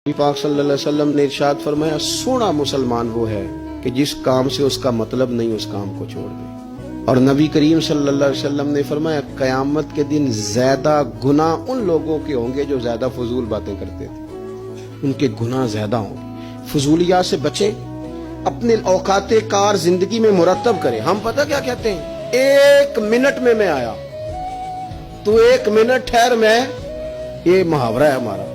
نبی پاک صلی اللہ علیہ وسلم نے ارشاد فرمایا سونا مسلمان وہ ہے کہ جس کام سے اس کا مطلب نہیں اس کام کو چھوڑ دے۔ اور نبی کریم صلی اللہ علیہ وسلم نے فرمایا قیامت کے دن زیادہ گناہ ان لوگوں کے ہوں گے جو زیادہ فضول باتیں کرتے تھے، ان کے گناہ زیادہ ہوں گے۔ فضولیات سے بچیں، اپنے اوقات کار زندگی میں مرتب کریں۔ ہم پتہ کیا کہتے ہیں، 1 منٹ میں آیا تو 1 منٹ ٹھہر، میں یہ محاورہ ہے ہمارا،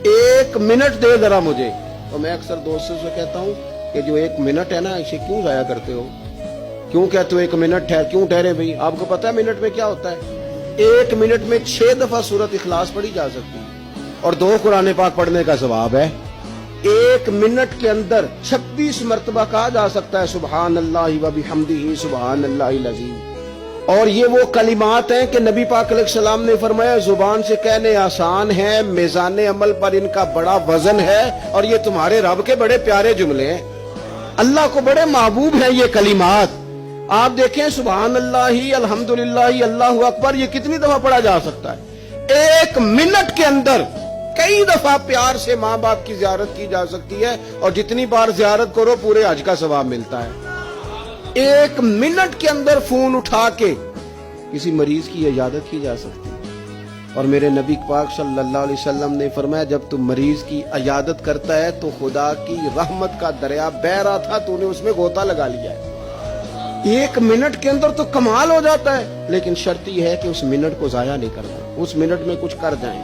1 منٹ دے ذرا مجھے۔ تو میں اکثر دوستوں سے کہتا ہوں کہ جو 1 منٹ ہے نا اسے کیوں ضائع کرتے ہو، کیوں کہتے ہو 1 منٹ ٹھہر، کیوں ٹھہرے بھائی؟ آپ کو پتا ہے منٹ میں کیا ہوتا ہے؟ 1 منٹ میں 6 دفعہ سورۃ اخلاص پڑھی جا سکتی ہے اور 2 قرآن پاک پڑھنے کا ثواب ہے۔ 1 منٹ کے اندر 26 مرتبہ کہا جا سکتا ہے سبحان اللہ و بحمدہ سبحان اللہ العظیم۔ اور یہ وہ کلمات ہیں کہ نبی پاک علیہ السلام نے فرمایا زبان سے کہنے آسان ہیں، میزان عمل پر ان کا بڑا وزن ہے، اور یہ تمہارے رب کے بڑے پیارے جملے ہیں، اللہ کو بڑے محبوب ہیں یہ کلمات۔ آپ دیکھیں سبحان اللہ الحمدللہ اللہ اکبر یہ کتنی دفعہ پڑھا جا سکتا ہے؟ 1 منٹ کے اندر کئی دفعہ پیار سے ماں باپ کی زیارت کی جا سکتی ہے، اور جتنی بار زیارت کرو پورے حج کا ثواب ملتا ہے۔ 1 منٹ کے اندر فون اٹھا کے کسی مریض کی عیادت کی جا سکتی ہے۔ اور میرے نبی پاک صلی اللہ علیہ وسلم نے فرمایا جب تم مریض کی عیادت کرتا ہے تو خدا کی رحمت کا دریا بہہ رہا تھا، تو نے اس میں غوطہ لگا لیا ہے۔ 1 منٹ کے اندر تو کمال ہو جاتا ہے، لیکن شرط یہ ہے کہ اس منٹ کو ضائع نہیں کرنا، اس منٹ میں کچھ کر جائیں۔